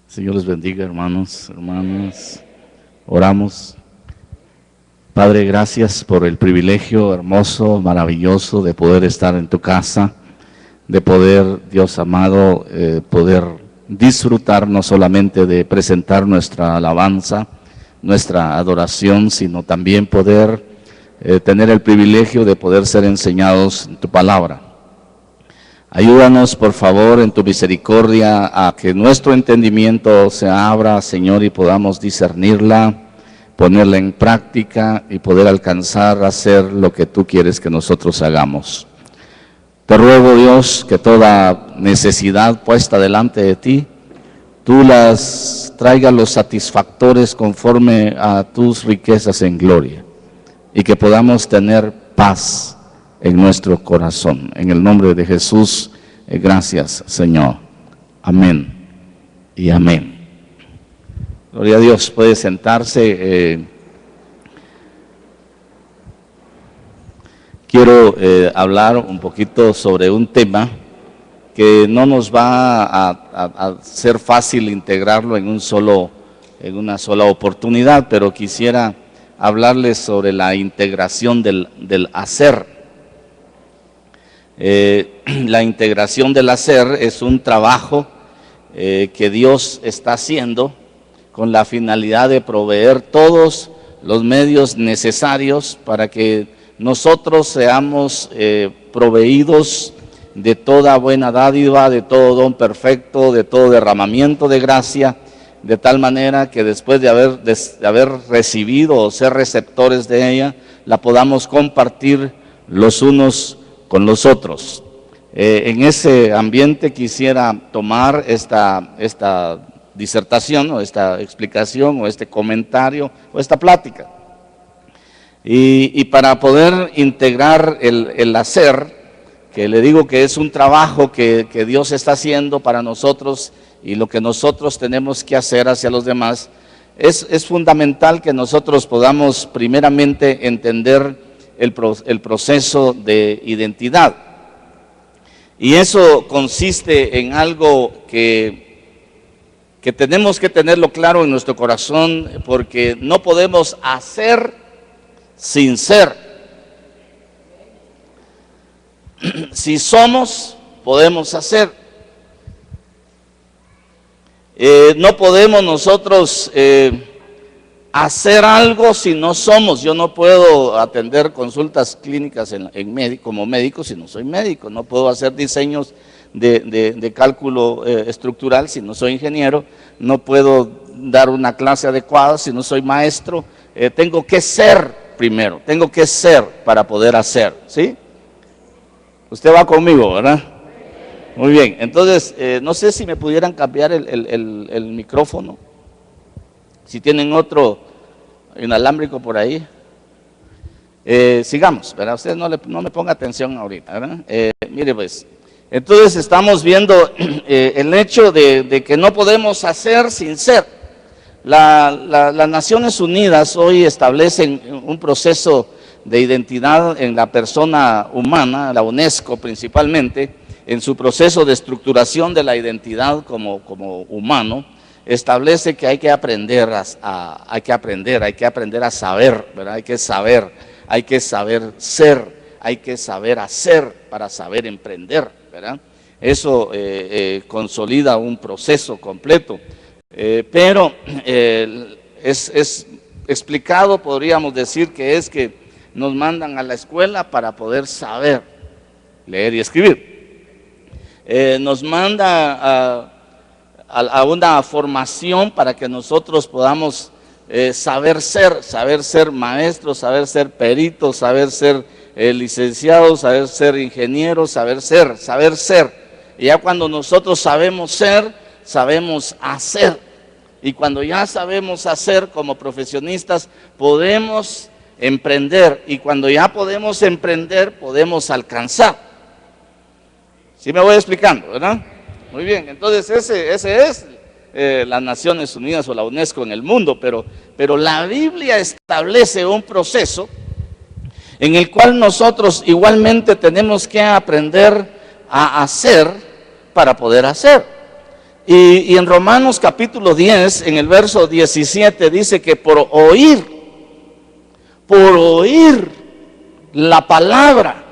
Señor les bendiga, hermanos, hermanas. Oramos. Padre, gracias por el privilegio hermoso, maravilloso de poder estar en tu casa, de poder, Dios amado, poder disfrutar no solamente de presentar nuestra alabanza, nuestra adoración, sino también poder tener el privilegio de poder ser enseñados en tu palabra. Ayúdanos, por favor, en tu misericordia, a que nuestro entendimiento se abra, Señor, y podamos discernirla, ponerla en práctica y poder alcanzar a hacer lo que tú quieres que nosotros hagamos. Te ruego, Dios, que toda necesidad puesta delante de ti, tú las traigas los satisfactores conforme a tus riquezas en gloria, y que podamos tener paz en nuestro corazón. En el nombre de Jesús, gracias, Señor. Amén y amén. Gloria a Dios. Puede sentarse. Quiero hablar un poquito sobre un tema que no nos va a ser fácil integrarlo en una sola oportunidad, pero quisiera hablarles sobre la integración del hacer. La integración del hacer es un trabajo que Dios está haciendo con la finalidad de proveer todos los medios necesarios para que nosotros seamos proveídos de toda buena dádiva, de todo don perfecto, de todo derramamiento de gracia, de tal manera que después de haber recibido o ser receptores de ella, la podamos compartir los unos con los otros. En ese ambiente quisiera tomar esta disertación o esta explicación o este comentario o esta plática. Y para poder integrar el hacer, que le digo que es un trabajo que Dios está haciendo para nosotros y lo que nosotros tenemos que hacer hacia los demás, es fundamental que nosotros podamos primeramente entender el proceso de identidad. Y eso consiste en algo que tenemos que tenerlo claro en nuestro corazón, porque no podemos hacer sin ser. Si somos, podemos hacer. No podemos nosotros hacer algo si no somos. Yo no puedo atender consultas clínicas como médico si no soy médico. No puedo hacer diseños de cálculo estructural si no soy ingeniero. No puedo dar una clase adecuada si no soy maestro. Tengo que ser primero, tengo que ser para poder hacer, ¿sí? Usted va conmigo, ¿verdad? Muy bien, entonces no sé si me pudieran cambiar el micrófono. Si tienen otro inalámbrico por ahí, sigamos, ¿verdad? Usted no me ponga atención ahorita, ¿verdad? Mire pues, entonces estamos viendo el hecho de que no podemos hacer sin ser. Las Naciones Unidas hoy establecen un proceso de identidad en la persona humana, la UNESCO principalmente, en su proceso de estructuración de la identidad como humano. Establece que hay que aprender a saber, ¿verdad? Hay que saber ser, hay que saber hacer para saber emprender, ¿verdad? Eso consolida un proceso completo, pero es explicado, podríamos decir que es que nos mandan a la escuela para poder saber leer y escribir. Nos manda a una formación para que nosotros podamos saber ser maestros, saber ser peritos, saber ser licenciados, saber ser ingenieros, saber ser. Y ya cuando nosotros sabemos ser, sabemos hacer. Y cuando ya sabemos hacer como profesionistas, podemos emprender. Y cuando ya podemos emprender, podemos alcanzar. ¿Sí me voy explicando, verdad? Muy bien, entonces ese es las Naciones Unidas o la UNESCO en el mundo, pero la Biblia establece un proceso en el cual nosotros igualmente tenemos que aprender a hacer para poder hacer. Y en Romanos capítulo 10, en el verso 17, dice que por oír la palabra,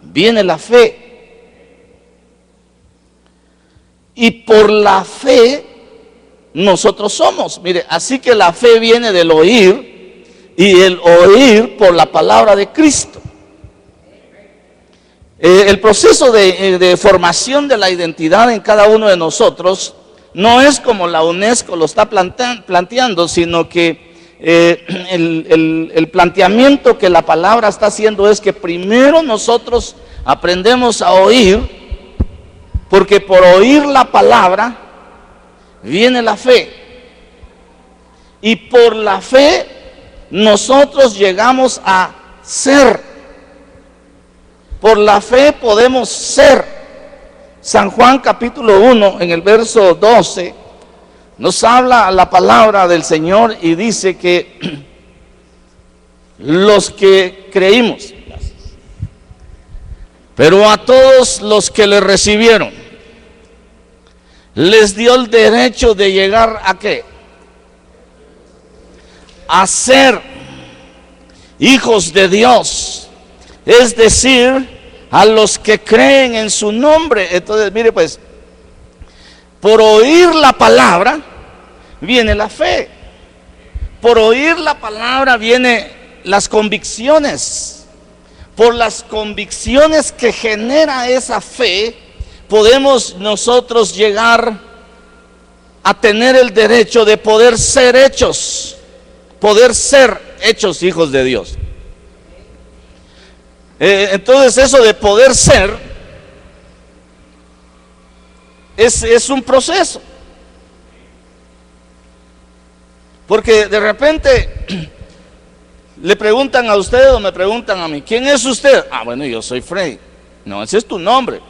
viene la fe. Y por la fe nosotros somos. Mire, así que la fe viene del oír, y el oír por la palabra de Cristo. El proceso de formación de la identidad en cada uno de nosotros no es como la UNESCO lo está planteando, sino que el planteamiento que la palabra está haciendo es que primero nosotros aprendemos a oír, porque por oír la palabra viene la fe, y por la fe nosotros llegamos a ser. Por la fe podemos ser. San Juan capítulo 1, en el verso 12, nos habla la palabra del Señor y dice que los que creímos, pero a todos los que le recibieron, les dio el derecho de llegar a ¿qué? A ser hijos de Dios, es decir, a los que creen en su nombre. Entonces, mire pues, por oír la palabra viene la fe. Por oír la palabra vienen las convicciones. Por las convicciones que genera esa fe, podemos nosotros llegar a tener el derecho de poder ser hechos hijos de Dios. Entonces eso de poder ser es un proceso, porque de repente le preguntan a usted o me preguntan a mí, ¿quién es usted? Ah, bueno, yo soy Freddy. No, ese es tu nombre.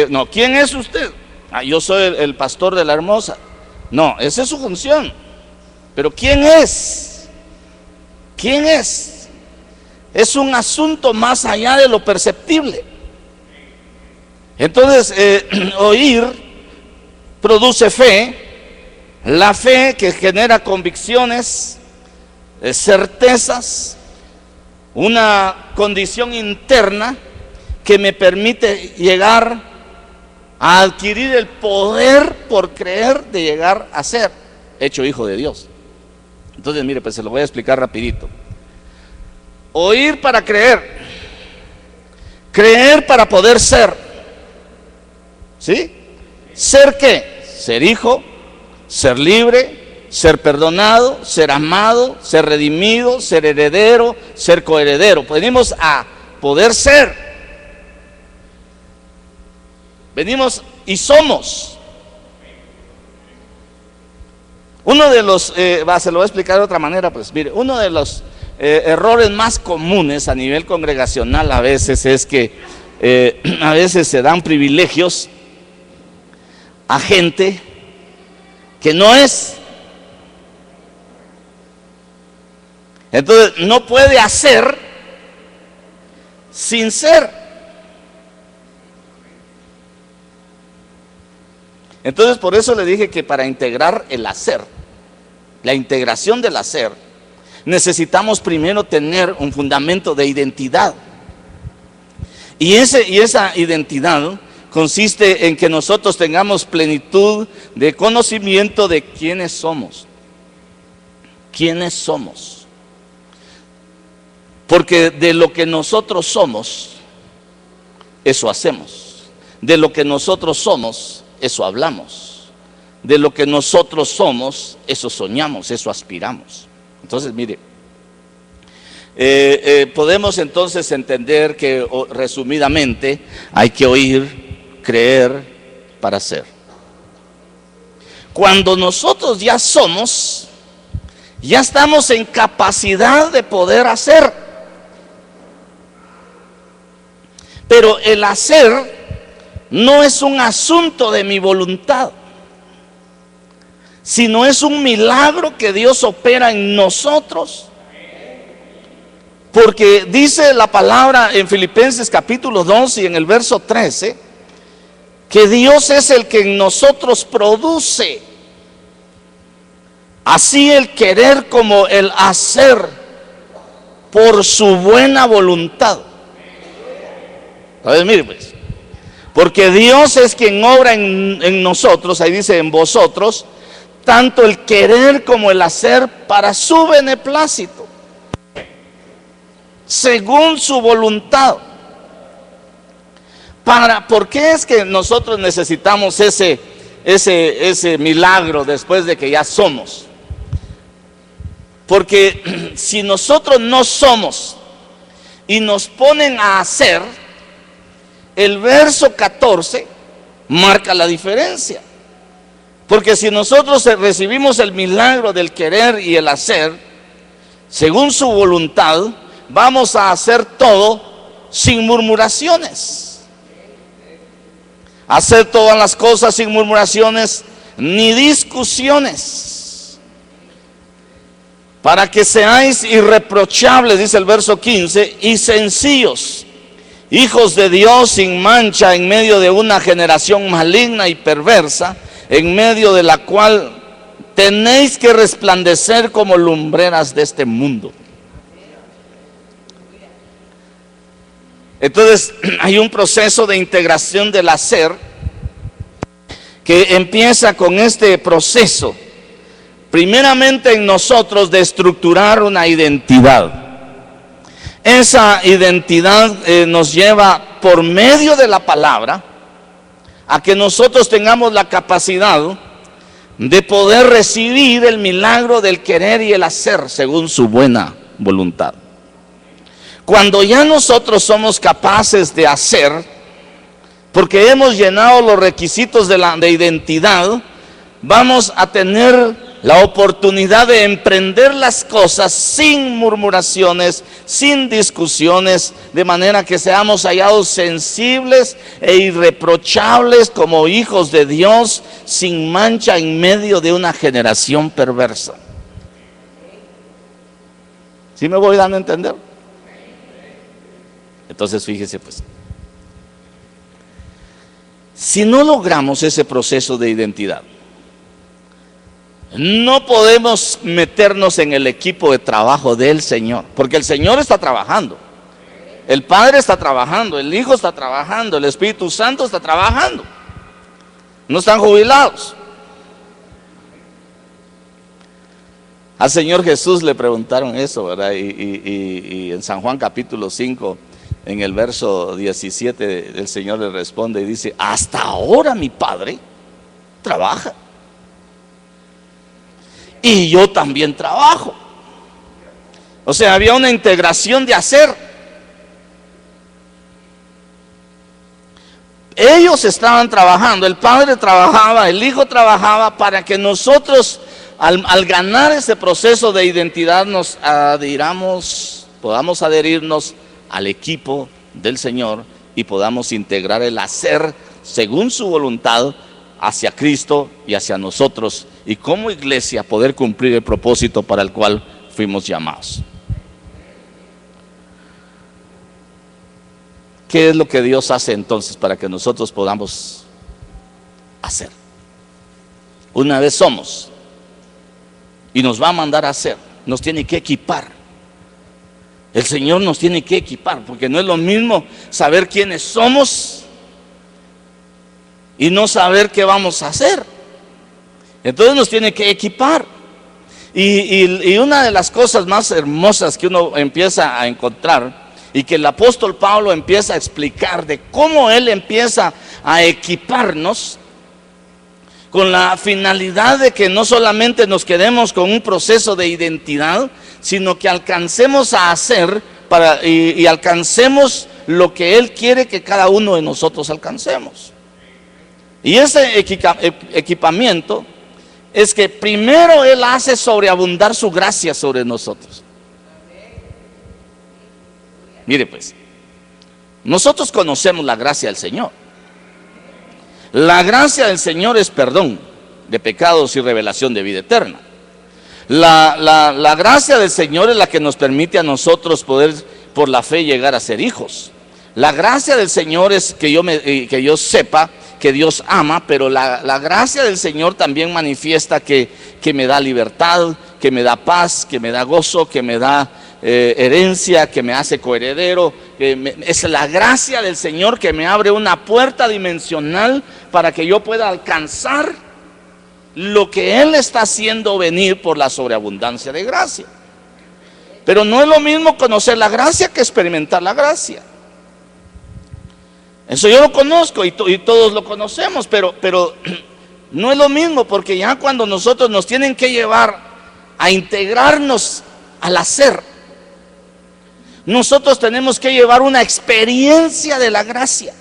No, ¿quién es usted? Ah, yo soy el pastor de La Hermosa. No, esa es su función. Pero ¿quién es? ¿Quién es? Es un asunto más allá de lo perceptible. Entonces, oír produce fe, la fe que genera convicciones, certezas, una condición interna que me permite llegar a adquirir el poder por creer de llegar a ser hecho hijo de Dios. Entonces, mire, pues se lo voy a explicar rapidito. Oír para creer, creer para poder ser. ¿Sí? ¿Ser qué? Ser hijo, ser libre, ser perdonado, ser amado, ser redimido, ser heredero, ser coheredero. Venimos a poder ser. Venimos y somos. Uno de los, se lo voy a explicar de otra manera, pues mire, uno de los errores más comunes a nivel congregacional a veces es que a veces se dan privilegios a gente que no es. Entonces no puede hacer sin ser. Entonces por eso le dije que para integrar el hacer, la integración del hacer, necesitamos primero tener un fundamento de identidad. Y esa identidad consiste en que nosotros tengamos plenitud de conocimiento de quiénes somos. ¿Quiénes somos? Porque de lo que nosotros somos, eso hacemos. De lo que nosotros somos, eso hablamos. De lo que nosotros somos, eso soñamos, eso aspiramos. Entonces, mire, podemos entonces entender que resumidamente hay que oír, creer para ser. Cuando nosotros ya somos, ya estamos en capacidad de poder hacer. Pero el hacer no es un asunto de mi voluntad, sino es un milagro que Dios opera en nosotros. Porque dice la palabra en Filipenses capítulo 2 y en el verso 13, que Dios es el que en nosotros produce así el querer como el hacer por su buena voluntad. A ver, mire pues, porque Dios es quien obra en nosotros, ahí dice en vosotros, tanto el querer como el hacer para su beneplácito, según su voluntad. ¿Por qué es que nosotros necesitamos ese milagro después de que ya somos? Porque si nosotros no somos y nos ponen a hacer, el verso 14 marca la diferencia. Porque si nosotros recibimos el milagro del querer y el hacer, según su voluntad, vamos a hacer todo sin murmuraciones. Hacer todas las cosas sin murmuraciones ni discusiones, para que seáis irreprochables, dice el verso 15, y sencillos, hijos de Dios sin mancha en medio de una generación maligna y perversa, en medio de la cual tenéis que resplandecer como lumbreras de este mundo. Entonces hay un proceso de integración del hacer que empieza con este proceso, primeramente en nosotros, de estructurar una identidad. Esa identidad nos lleva por medio de la palabra a que nosotros tengamos la capacidad de poder recibir el milagro del querer y el hacer según su buena voluntad. Cuando ya nosotros somos capaces de hacer, porque hemos llenado los requisitos de identidad, vamos a tener la oportunidad de emprender las cosas sin murmuraciones, sin discusiones, de manera que seamos hallados sensibles e irreprochables como hijos de Dios, sin mancha en medio de una generación perversa. ¿Sí me voy dando a entender? Entonces fíjese pues, si no logramos ese proceso de identidad, no podemos meternos en el equipo de trabajo del Señor, porque el Señor está trabajando, el Padre está trabajando, el Hijo está trabajando, el Espíritu Santo está trabajando, no están jubilados. Al Señor Jesús le preguntaron eso, ¿verdad? Y en San Juan capítulo 5, en el verso 17, el Señor le responde y dice: hasta ahora mi Padre trabaja y yo también trabajo. O sea, había una integración de hacer. Ellos estaban trabajando, el Padre trabajaba, el Hijo trabajaba, para que nosotros al ganar ese proceso de identidad podamos adherirnos al equipo del Señor y podamos integrar el hacer según su voluntad hacia Cristo y hacia nosotros, y como iglesia poder cumplir el propósito para el cual fuimos llamados. ¿Qué es lo que Dios hace entonces para que nosotros podamos hacer? Una vez somos y nos va a mandar a hacer, nos tiene que equipar. El Señor nos tiene que equipar, porque no es lo mismo saber quiénes somos y no saber qué vamos a hacer. Entonces nos tiene que equipar. Y una de las cosas más hermosas que uno empieza a encontrar, y que el apóstol Pablo empieza a explicar de cómo él empieza a equiparnos, con la finalidad de que no solamente nos quedemos con un proceso de identidad, sino que alcancemos a hacer y alcancemos lo que Él quiere que cada uno de nosotros alcancemos. Y ese equipamiento es que primero Él hace sobreabundar su gracia sobre nosotros. Mire pues, nosotros conocemos la gracia del Señor. La gracia del Señor es perdón de pecados y revelación de vida eterna. La gracia del Señor es la que nos permite a nosotros poder por la fe llegar a ser hijos. La gracia del Señor es que yo sepa que Dios ama, pero la gracia del Señor también manifiesta que me da libertad, que me da paz, que me da gozo, que me da herencia, que me hace coheredero. Es la gracia del Señor que me abre una puerta dimensional para que yo pueda alcanzar lo que Él está haciendo venir por la sobreabundancia de gracia. Pero no es lo mismo conocer la gracia que experimentar la gracia. Eso yo lo conozco y todos lo conocemos, pero no es lo mismo, porque ya cuando nosotros nos tienen que llevar a integrarnos al hacer, nosotros tenemos que llevar una experiencia de la gracia.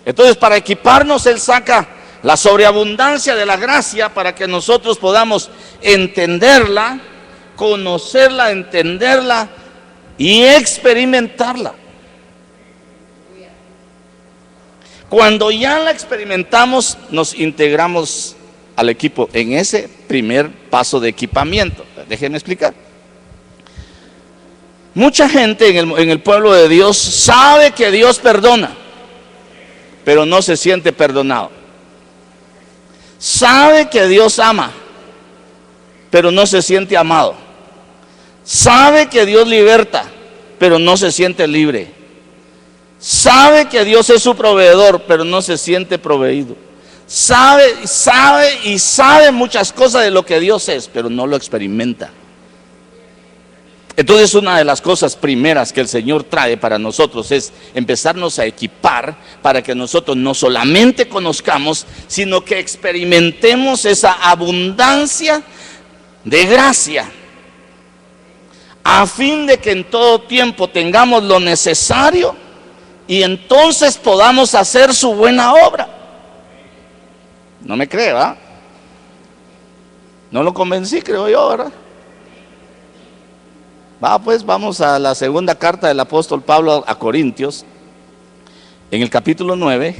Entonces, para equiparnos, Él saca la sobreabundancia de la gracia para que nosotros podamos entenderla, conocerla, entenderla y experimentarla. Cuando ya la experimentamos, nos integramos al equipo en ese primer paso de equipamiento. Déjenme explicar. Mucha gente en el pueblo de Dios sabe que Dios perdona, pero no se siente perdonado. Sabe que Dios ama, pero no se siente amado. Sabe que Dios liberta, pero no se siente libre. Sabe que Dios es su proveedor, pero no se siente proveído. Sabe muchas cosas de lo que Dios es, pero no lo experimenta. Entonces, una de las cosas primeras que el Señor trae para nosotros es empezarnos a equipar para que nosotros no solamente conozcamos, sino que experimentemos esa abundancia de gracia, a fin de que en todo tiempo tengamos lo necesario y entonces podamos hacer su buena obra. No me cree, ¿verdad? No lo convencí, creo yo, ¿verdad? Pues vamos a la segunda carta del apóstol Pablo a Corintios, en el capítulo 9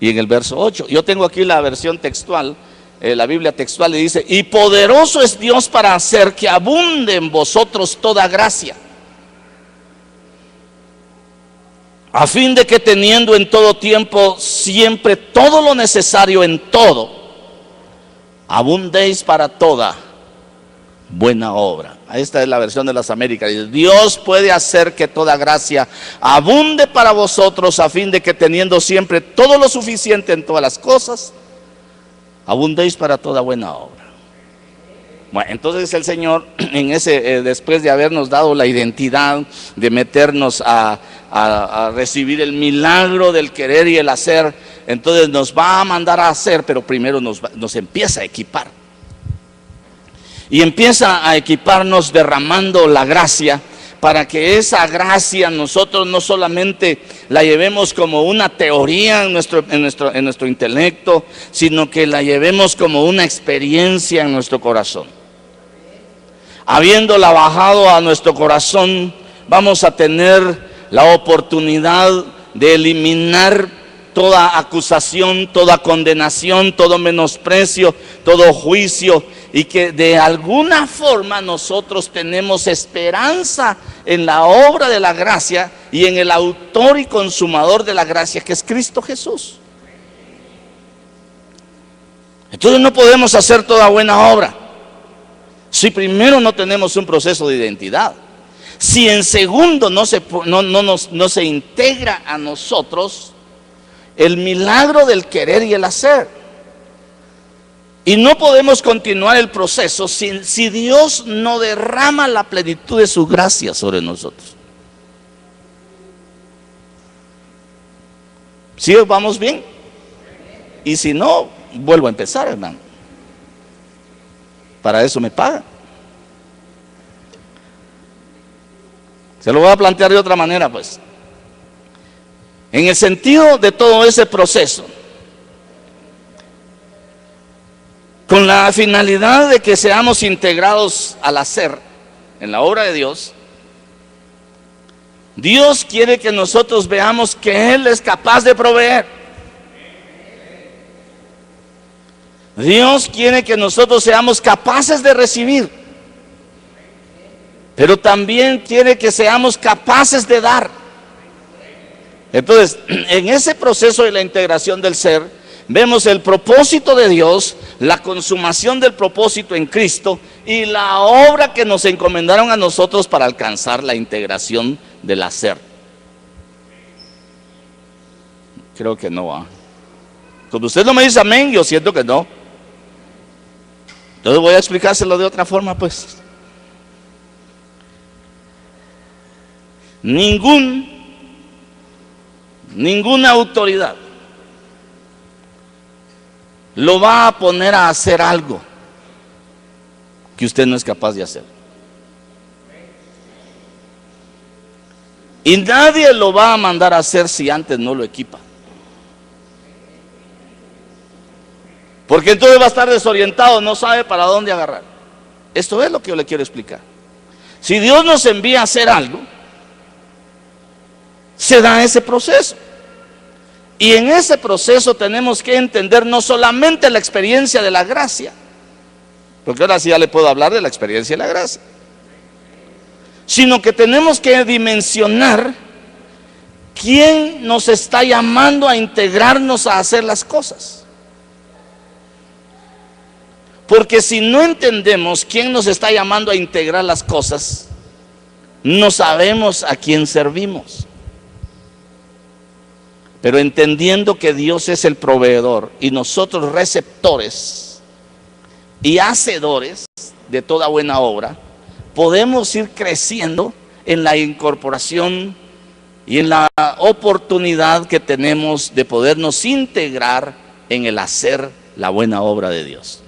y en el verso 8. Yo tengo aquí la versión textual, la Biblia textual, y dice: y poderoso es Dios para hacer que abunde en vosotros toda gracia, a fin de que teniendo en todo tiempo siempre todo lo necesario en todo, abundéis para toda buena obra. Esta es la versión de las Américas. Dios puede hacer que toda gracia abunde para vosotros, a fin de que teniendo siempre todo lo suficiente en todas las cosas, abundéis para toda buena obra. Bueno, entonces el Señor, después de habernos dado la identidad, de meternos a recibir el milagro del querer y el hacer, entonces nos va a mandar a hacer, pero primero nos empieza a equipar. Y empieza a equiparnos derramando la gracia, para que esa gracia nosotros no solamente la llevemos como una teoría en nuestro intelecto, sino que la llevemos como una experiencia en nuestro corazón. Habiéndola bajado a nuestro corazón, vamos a tener la oportunidad de eliminar toda acusación, toda condenación, todo menosprecio, todo juicio, y que de alguna forma nosotros tenemos esperanza en la obra de la gracia y en el autor y consumador de la gracia, que es Cristo Jesús. Entonces no podemos hacer toda buena obra si primero no tenemos un proceso de identidad, si en segundo no se integra a nosotros el milagro del querer y el hacer. Y no podemos continuar el proceso si Dios no derrama la plenitud de su gracia sobre nosotros. ¿Sí vamos bien? Y si no, vuelvo a empezar, hermano. Para eso me pagan. Se lo voy a plantear de otra manera, pues. En el sentido de todo ese proceso, con la finalidad de que seamos integrados al hacer en la obra de Dios, Dios quiere que nosotros veamos que Él es capaz de proveer. Dios quiere que nosotros seamos capaces de recibir, pero también quiere que seamos capaces de dar. Entonces, en ese proceso de la integración del ser, vemos el propósito de Dios, la consumación del propósito en Cristo y la obra que nos encomendaron a nosotros para alcanzar la integración del hacer. Creo que no va. Cuando usted no me dice amén, yo siento que no. Entonces voy a explicárselo de otra forma, pues. Ninguna autoridad lo va a poner a hacer algo que usted no es capaz de hacer. Y nadie lo va a mandar a hacer si antes no lo equipa. Porque entonces va a estar desorientado, no sabe para dónde agarrar. Esto es lo que yo le quiero explicar. Si Dios nos envía a hacer algo, se da ese proceso. Y en ese proceso tenemos que entender no solamente la experiencia de la gracia, porque ahora sí ya le puedo hablar de la experiencia de la gracia, sino que tenemos que dimensionar quién nos está llamando a integrarnos a hacer las cosas. Porque si no entendemos quién nos está llamando a integrar las cosas, no sabemos a quién servimos. Pero entendiendo que Dios es el proveedor y nosotros receptores y hacedores de toda buena obra, podemos ir creciendo en la incorporación y en la oportunidad que tenemos de podernos integrar en el hacer la buena obra de Dios.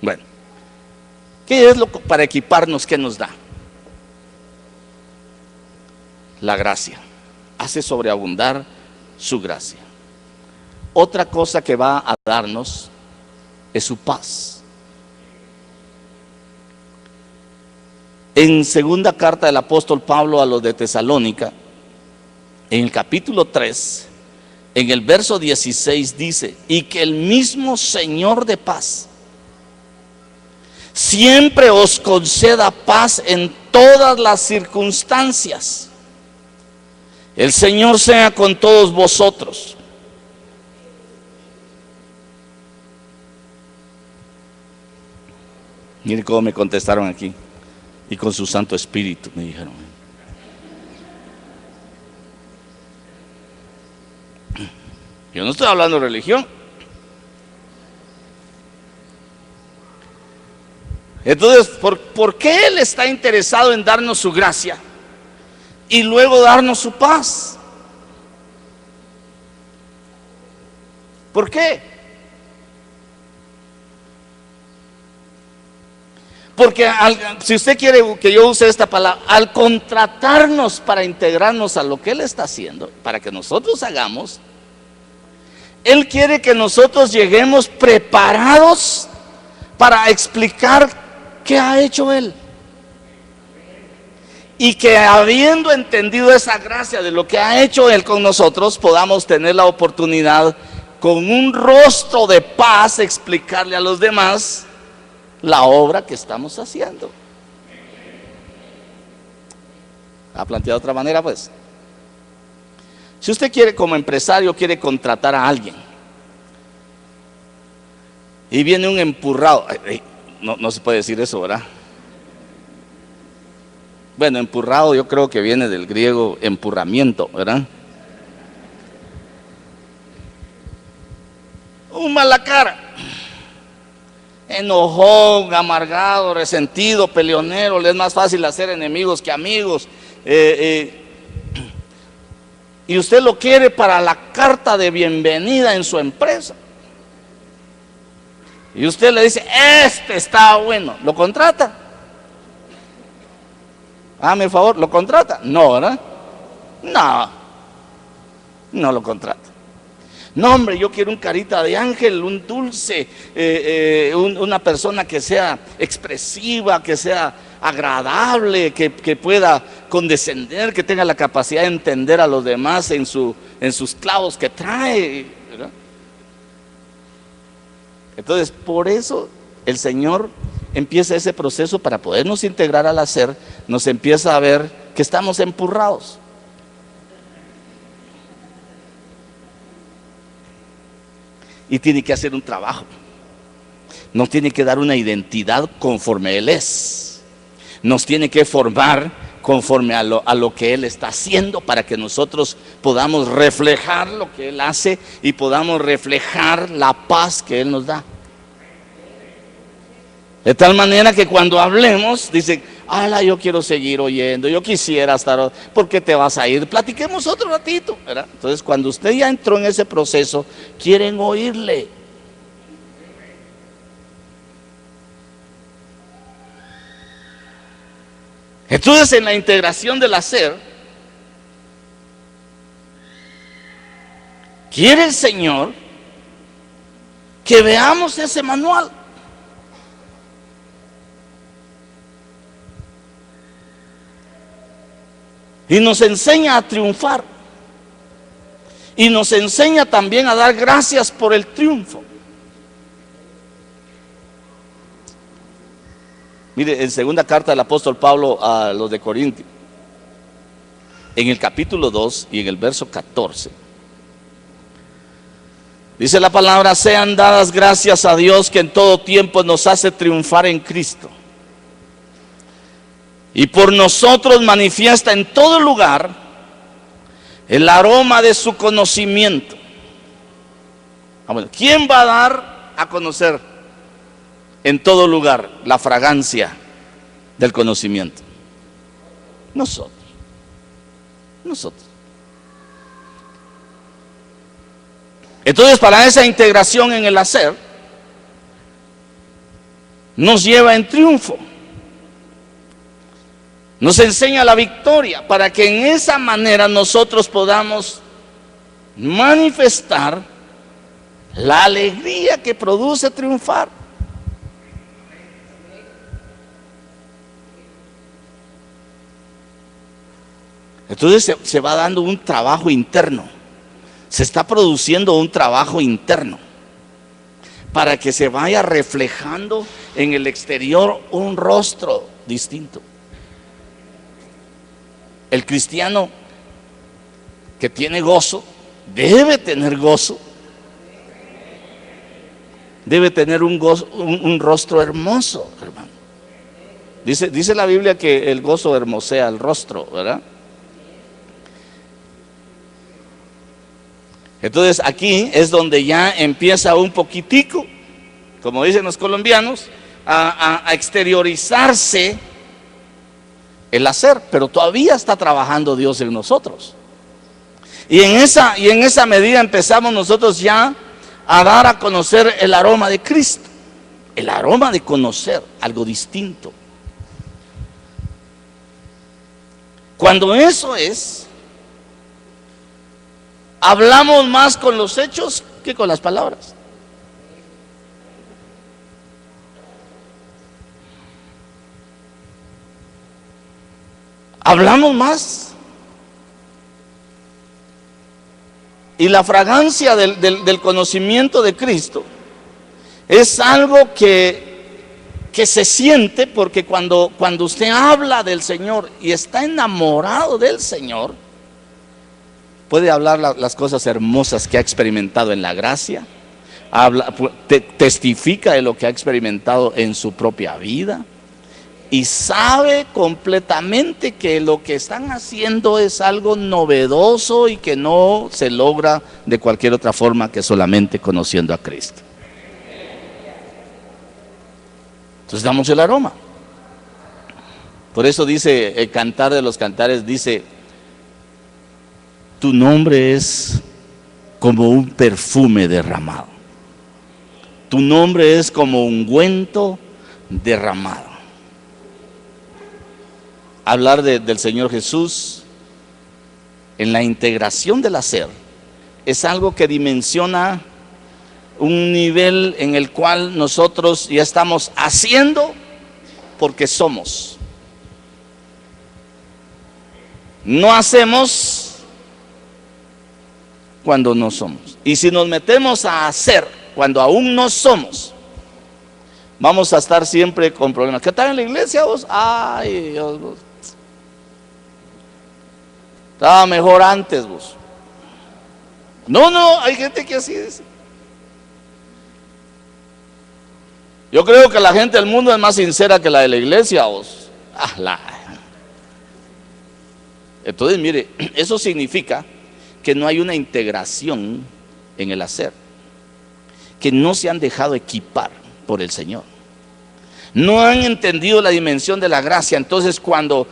Bueno, ¿qué es lo para equiparnos que nos da? La gracia. Hace sobreabundar su gracia. Otra cosa que va a darnos es su paz. En segunda carta del apóstol Pablo a los de Tesalónica, en el capítulo 3, en el verso 16 dice: y que el mismo Señor de paz siempre os conceda paz en todas las circunstancias. El Señor sea con todos vosotros. Mire cómo me contestaron aquí. Y con su Santo Espíritu me dijeron. Yo no estoy hablando de religión. Entonces, ¿por qué Él está interesado en darnos su gracia y luego darnos su paz? ¿Por qué? Porque si usted quiere que yo use esta palabra, al contratarnos para integrarnos a lo que Él está haciendo, para que nosotros hagamos, Él quiere que nosotros lleguemos preparados para explicar qué ha hecho Él. Y que habiendo entendido esa gracia de lo que ha hecho Él con nosotros, podamos tener la oportunidad con un rostro de paz explicarle a los demás la obra que estamos haciendo. ¿Ha planteado de otra manera? Pues, si usted quiere, como empresario, quiere contratar a alguien y viene un empurrado, no se puede decir eso, ¿verdad? Bueno, empurrado yo creo que viene del griego empurramiento, ¿verdad? Un mala cara, enojón, amargado, resentido, peleonero. Le es más fácil hacer enemigos que amigos. Y usted lo quiere para la carta de bienvenida en su empresa. Y usted le dice: este está bueno. ¿Lo contrata? Hágame el favor, ¿lo contrata? No, ¿verdad? No lo contrata. No, hombre, yo quiero un carita de ángel, un dulce, una persona que sea expresiva, que sea agradable, que pueda condescender, que tenga la capacidad de entender a los demás en sus clavos que trae, ¿verdad? Entonces, por eso el Señor empieza ese proceso para podernos integrar al hacer, nos empieza a ver que estamos empurrados. Y tiene que hacer un trabajo. Nos tiene que dar una identidad conforme Él es. Nos tiene que formar conforme a lo que Él está haciendo, para que nosotros podamos reflejar lo que Él hace y podamos reflejar la paz que Él nos da. De tal manera que cuando hablemos, dicen, ala, yo quiero seguir oyendo, yo quisiera estar, ¿por qué te vas a ir? Platiquemos otro ratito, ¿verdad? Entonces, cuando usted ya entró en ese proceso, quieren oírle. Entonces, en la integración del hacer, quiere el Señor que veamos ese manual. Y nos enseña a triunfar. Y nos enseña también a dar gracias por el triunfo. Mire, en segunda carta del apóstol Pablo a los de Corintios, en el capítulo 2 y en el verso 14, dice la palabra: sean dadas gracias a Dios, que en todo tiempo nos hace triunfar en Cristo, y por nosotros manifiesta en todo lugar el aroma de su conocimiento. ¿Quién va a dar a conocer en todo lugar la fragancia del conocimiento? Nosotros. Entonces, para esa integración en el hacer, nos lleva en triunfo. Nos enseña la victoria, para que en esa manera nosotros podamos manifestar la alegría que produce triunfar. Entonces se va dando un trabajo interno, se está produciendo un trabajo interno, para que se vaya reflejando en el exterior un rostro distinto. El cristiano que tiene gozo, debe tener gozo, debe tener un rostro hermoso, hermano. Dice la Biblia que el gozo hermosea el rostro, ¿verdad? Entonces aquí es donde ya empieza un poquitico, como dicen los colombianos, a exteriorizarse el hacer, pero todavía está trabajando Dios en nosotros. Y en esa medida empezamos nosotros ya a dar a conocer el aroma de Cristo, el aroma de conocer algo distinto. Cuando eso es, hablamos más con los hechos que con las palabras. Hablamos más. Y la fragancia del conocimiento de Cristo es algo que se siente, porque cuando usted habla del Señor y está enamorado del Señor, puede hablar las cosas hermosas que ha experimentado en la gracia, testifica de lo que ha experimentado en su propia vida, y sabe completamente que lo que están haciendo es algo novedoso y que no se logra de cualquier otra forma que solamente conociendo a Cristo. Entonces damos el aroma. Por eso dice el Cantar de los Cantares, dice: tu nombre es como un perfume derramado. Tu nombre es como ungüento derramado. Hablar del Señor Jesús en la integración del hacer es algo que dimensiona un nivel en el cual nosotros ya estamos haciendo porque somos. No hacemos cuando no somos. Y si nos metemos a hacer cuando aún no somos, vamos a estar siempre con problemas. ¿Qué tal en la iglesia vos? Ay, Dios, vos. Estaba mejor antes vos. No, hay gente que así dice. Yo creo que la gente del mundo es más sincera que la de la iglesia vos. Entonces, mire, eso significa que no hay una integración en el hacer, que no se han dejado equipar por el Señor, no han entendido la dimensión de la gracia. Entonces cuando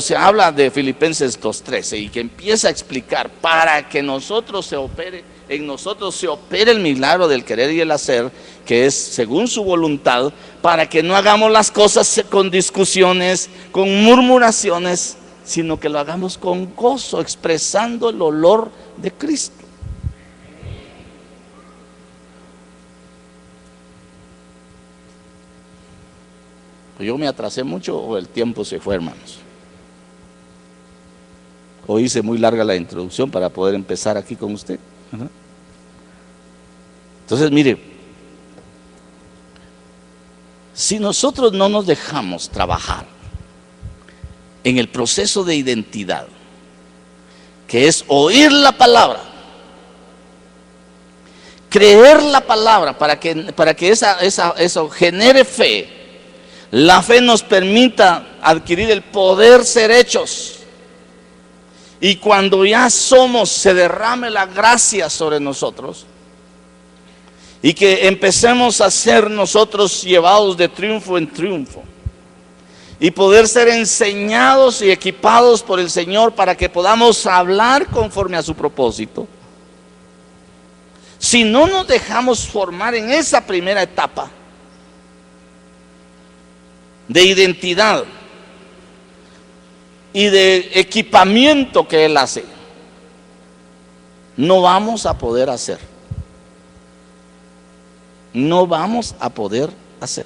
se habla de Filipenses 2:13 y que empieza a explicar para que en nosotros se opere el milagro del querer y el hacer, que es según su voluntad, para que no hagamos las cosas con discusiones, con murmuraciones, sino que lo hagamos con gozo, expresando el olor de Cristo. Yo me atrasé mucho o el tiempo se fue, hermanos. O hice muy larga la introducción para poder empezar aquí con usted. Entonces, mire, si nosotros no nos dejamos trabajar en el proceso de identidad, que es oír la palabra, creer la palabra para que eso genere fe, la fe nos permita adquirir el poder ser hechos, y cuando ya somos, se derrame la gracia sobre nosotros, y que empecemos a ser nosotros llevados de triunfo en triunfo, y poder ser enseñados y equipados por el Señor para que podamos hablar conforme a su propósito. Si no nos dejamos formar en esa primera etapa de identidad y de equipamiento que Él hace, no vamos a poder hacer. No vamos a poder hacer.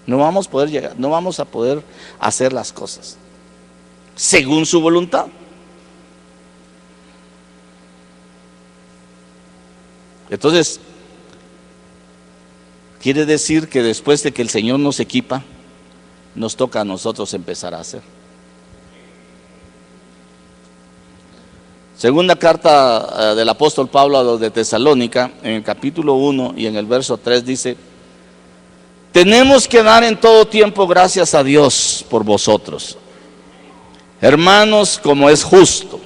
No vamos a poder llegar, no vamos a poder hacer las cosas según su voluntad. Entonces, quiere decir que después de que el Señor nos equipa, nos toca a nosotros empezar a hacer. Segunda carta del apóstol Pablo a los de Tesalónica, en el capítulo 1 y en el verso 3 dice: tenemos que dar en todo tiempo gracias a Dios por vosotros, hermanos, como es justo,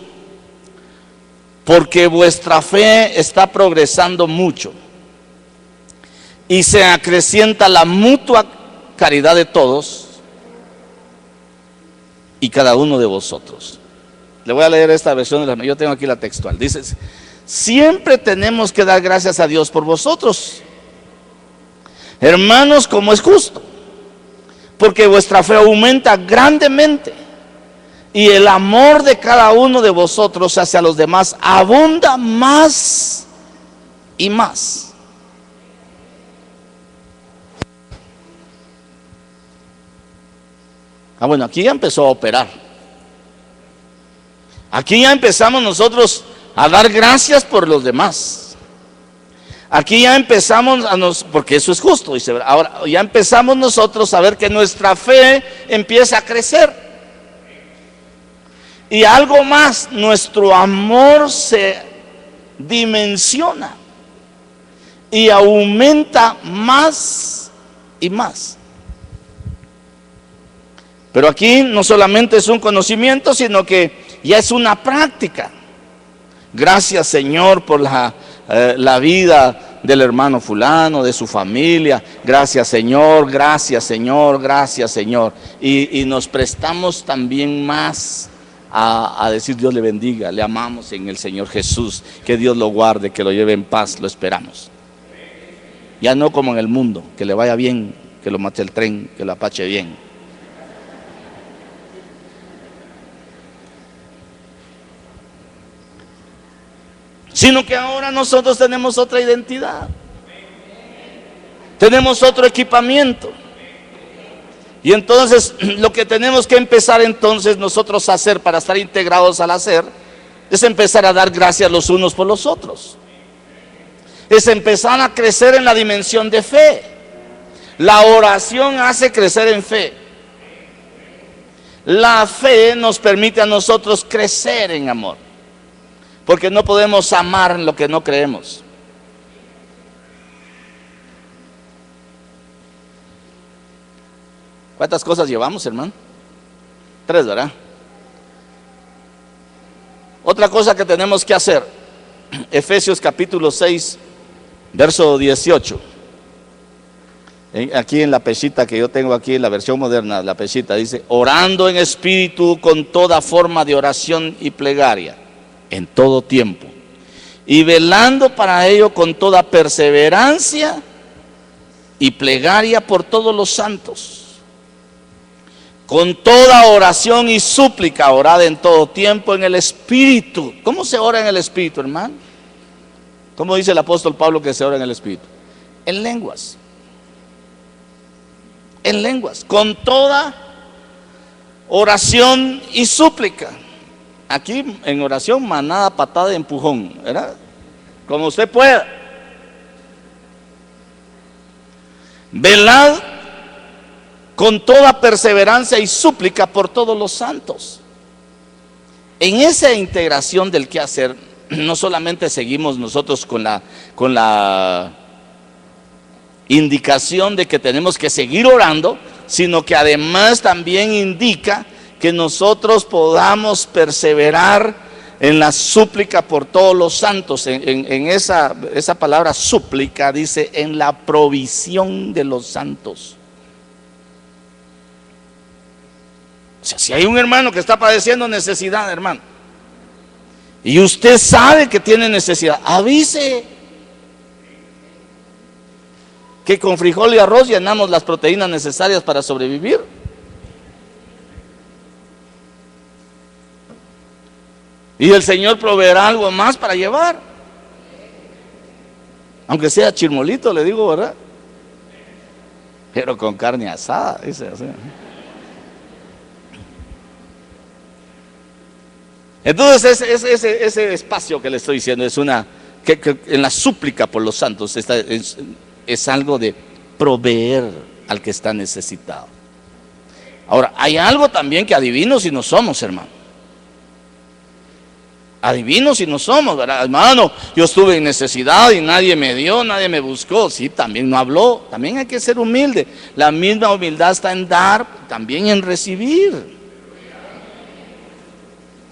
porque vuestra fe está progresando mucho y se acrecienta la mutua caridad de todos y cada uno de vosotros. Le voy a leer esta versión, yo tengo aquí la textual. Dice: siempre tenemos que dar gracias a Dios por vosotros, hermanos, como es justo, porque vuestra fe aumenta grandemente y el amor de cada uno de vosotros hacia los demás abunda más y más. Bueno, aquí ya empezó a operar. Aquí ya empezamos nosotros a dar gracias por los demás. Aquí ya empezamos porque eso es justo, dice. Ahora ya empezamos nosotros a ver que nuestra fe empieza a crecer. Y algo más, nuestro amor se dimensiona y aumenta más y más. Pero aquí no solamente es un conocimiento, sino que ya es una práctica. Gracias, Señor, por la vida del hermano fulano, de su familia. Gracias, Señor, gracias, Señor, gracias, Señor. Y nos prestamos también más a decir: Dios le bendiga, le amamos en el Señor Jesús, que Dios lo guarde, que lo lleve en paz, lo esperamos. Ya no como en el mundo, que le vaya bien, que lo mate el tren, que lo apache bien. Sino que ahora nosotros tenemos otra identidad, tenemos otro equipamiento. Y entonces lo que tenemos que empezar entonces nosotros a hacer para estar integrados al hacer es empezar a dar gracias los unos por los otros. Es empezar a crecer en la dimensión de fe. La oración hace crecer en fe. La fe nos permite a nosotros crecer en amor, porque no podemos amar lo que no creemos. ¿Cuántas cosas llevamos, hermano? 3, ¿verdad? Otra cosa que tenemos que hacer, Efesios capítulo 6, verso 18. Aquí en la pechita que yo tengo aquí, en la versión moderna, la pechita dice: orando en espíritu con toda forma de oración y plegaria, en todo tiempo, y velando para ello con toda perseverancia y plegaria por todos los santos. Con toda oración y súplica, orad en todo tiempo en el Espíritu. ¿Cómo se ora en el Espíritu, hermano? ¿Cómo dice el apóstol Pablo que se ora en el Espíritu? En lenguas. En lenguas. Con toda oración y súplica. Aquí en oración, manada, patada y empujón, ¿verdad? Como usted pueda. Velad con toda perseverancia y súplica por todos los santos. En esa integración del quehacer, no solamente seguimos nosotros con la indicación de que tenemos que seguir orando, sino que además también indica que nosotros podamos perseverar en la súplica por todos los santos. En esa palabra súplica dice: en la provisión de los santos. O sea, si hay un hermano que está padeciendo necesidad, hermano, y usted sabe que tiene necesidad, avise. Que con frijol y arroz llenamos las proteínas necesarias para sobrevivir. Y el Señor proveerá algo más para llevar. Aunque sea chirmolito, le digo, ¿verdad? Pero con carne asada, dice así. Entonces ese espacio que le estoy diciendo es que en la súplica por los santos es algo de proveer al que está necesitado. Ahora, hay algo también que adivinos si no somos, hermano. Adivinos si no somos, ¿verdad? Hermano, yo estuve en necesidad y nadie me dio, nadie me buscó. Sí, también no habló. También hay que ser humilde. La misma humildad está en dar, también en recibir.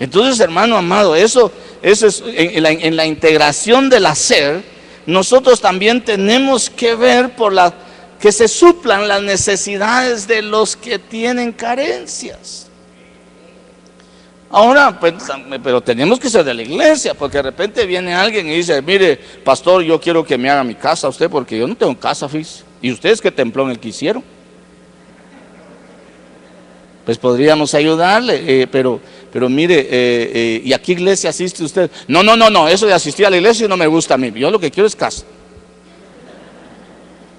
Entonces, hermano amado, eso es en la integración del hacer. Nosotros también tenemos que ver por que se suplan las necesidades de los que tienen carencias. Ahora, pues, pero tenemos que ser de la iglesia, porque de repente viene alguien y dice: mire, pastor, yo quiero que me haga mi casa usted, porque yo no tengo casa, fíjese. ¿Y ustedes qué templón el que hicieron? Pues podríamos ayudarle, pero mire, ¿y a qué iglesia asiste usted? No, eso de asistir a la iglesia no me gusta a mí. Yo lo que quiero es casa.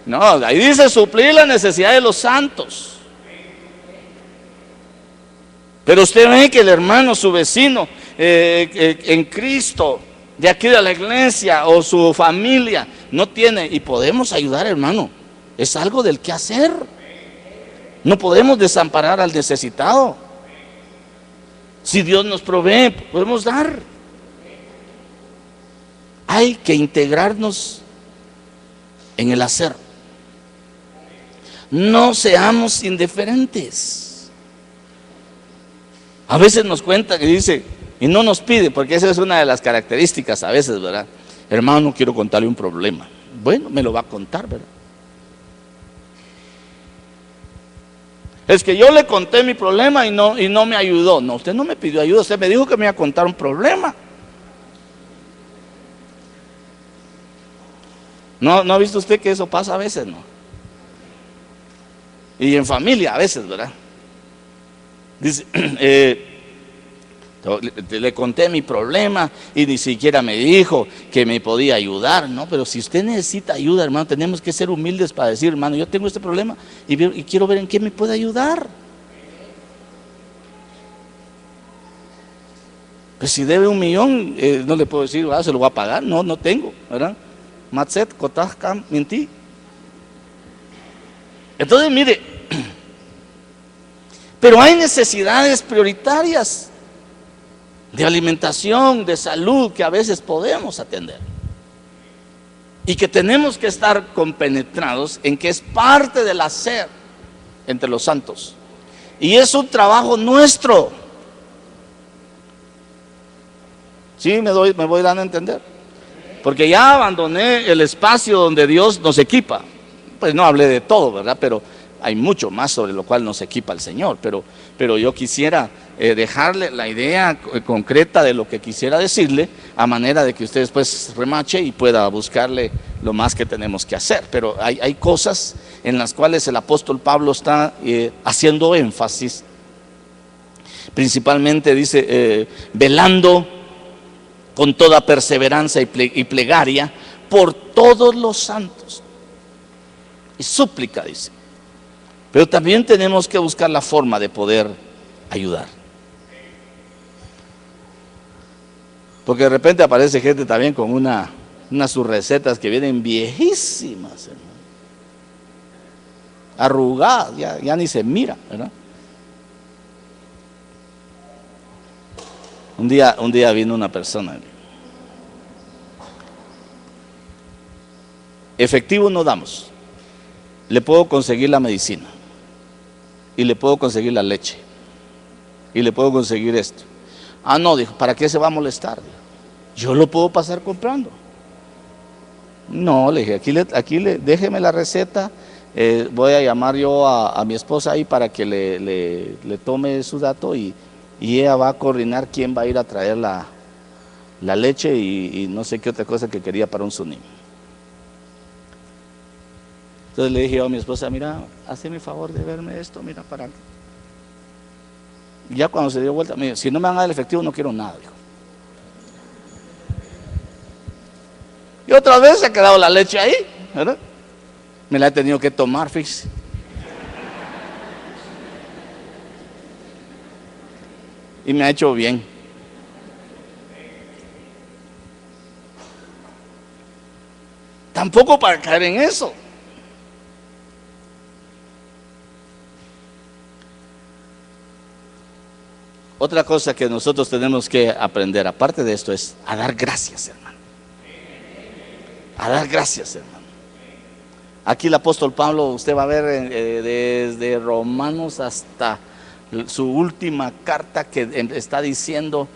No, ahí dice suplir la necesidad de los santos. Pero usted ve que el hermano, su vecino, en Cristo, de aquí de la iglesia, o su familia, no tiene, y podemos ayudar, hermano. Es algo del que hacer. No podemos desamparar al necesitado. Si Dios nos provee, podemos dar. Hay que integrarnos en el hacer. No seamos indiferentes. A veces nos cuenta que dice, y no nos pide, porque esa es una de las características a veces, ¿verdad? Hermano, quiero contarle un problema. Bueno, me lo va a contar, ¿verdad? Es que yo le conté mi problema y no me ayudó. No, usted no me pidió ayuda, usted me dijo que me iba a contar un problema. ¿No ha visto usted que eso pasa a veces, no? Y en familia a veces, ¿verdad? Dice, le conté mi problema y ni siquiera me dijo que me podía ayudar. No, pero si usted necesita ayuda, hermano, tenemos que ser humildes para decir: hermano, yo tengo este problema y quiero ver en qué me puede ayudar. Pues si debe 1 millón, no le puedo decir: se lo voy a pagar. No tengo, ¿verdad? Matzet, Kotaj, Kam, Minti. Entonces, mire, pero hay necesidades prioritarias de alimentación, de salud, que a veces podemos atender. Y que tenemos que estar compenetrados en que es parte del hacer entre los santos. Y es un trabajo nuestro. ¿Sí me voy dando a entender? Porque ya abandoné el espacio donde Dios nos equipa. Pues no hablé de todo, ¿verdad? Pero hay mucho más sobre lo cual nos equipa el Señor. Pero yo quisiera dejarle la idea concreta de lo que quisiera decirle, a manera de que usted después remache y pueda buscarle lo más que tenemos que hacer. Pero hay cosas en las cuales el apóstol Pablo está haciendo énfasis. Principalmente dice, velando con toda perseverancia y plegaria por todos los santos. Y súplica, dice. Pero también tenemos que buscar la forma de poder ayudar. Porque de repente aparece gente también con unas sus recetas que vienen viejísimas, hermano. Arrugadas, ya ni se mira, ¿verdad? Un día vino una persona. Efectivo no damos. Le puedo conseguir la medicina. Y le puedo conseguir la leche. Y le puedo conseguir esto. Ah, no, dijo, ¿para qué se va a molestar? Dijo, yo lo puedo pasar comprando. No, le dije, aquí déjeme la receta. Voy a llamar yo a mi esposa ahí para que le tome su dato y ella va a coordinar quién va a ir a traer la leche y no sé qué otra cosa que quería para su niño. Entonces le dije yo a mi esposa, mira, hazme el favor de verme esto, mira, para qué. Ya cuando se dio vuelta, me dijo, si no me van a dar el efectivo no quiero nada, dijo. Y otra vez se ha quedado la leche ahí, ¿verdad? Me la he tenido que tomar, fíjese. Y me ha hecho bien. Tampoco para caer en eso. Otra cosa que nosotros tenemos que aprender, aparte de esto, es a dar gracias, hermano. A dar gracias, hermano. Aquí el apóstol Pablo, usted va a ver desde Romanos hasta su última carta que está diciendo,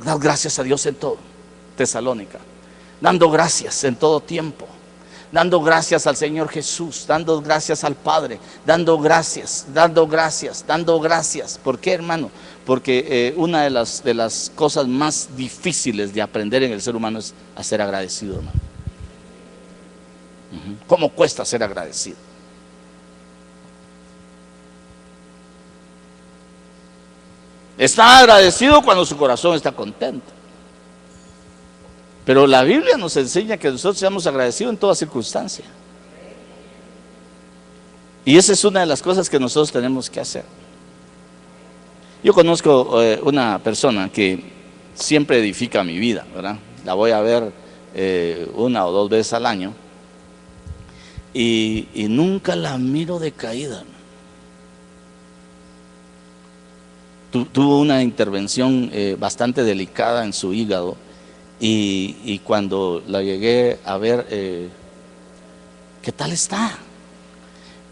dar gracias a Dios en todo. Tesalónica, dando gracias en todo tiempo, dando gracias al Señor Jesús, dando gracias al Padre, dando gracias, dando gracias, dando gracias. ¿Por qué, hermano? Porque una de las cosas más difíciles de aprender en el ser humano es a ser agradecido, hermano. ¿Cómo cuesta ser agradecido? Está agradecido cuando su corazón está contento. Pero la Biblia nos enseña que nosotros seamos agradecidos en toda circunstancia. Y esa es una de las cosas que nosotros tenemos que hacer. Yo conozco una persona que siempre edifica mi vida, ¿verdad? La voy a ver 1 o 2 veces al año. Y nunca la miro decaída. Tuvo una intervención bastante delicada en su hígado y cuando la llegué a ver, ¿qué tal está?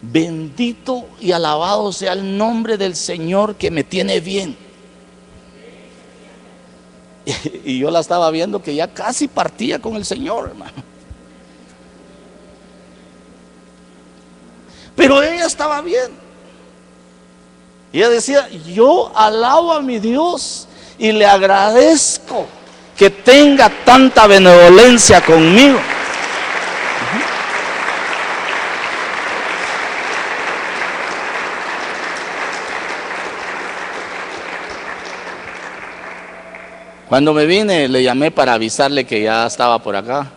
Bendito y alabado sea el nombre del Señor que me tiene bien. Y yo la estaba viendo que ya casi partía con el Señor, hermano. Pero ella estaba bien. Y ella decía, yo alabo a mi Dios y le agradezco que tenga tanta benevolencia conmigo. Cuando me vine, le llamé para avisarle que ya estaba por acá.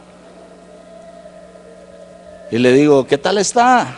Y le digo, ¿qué tal está?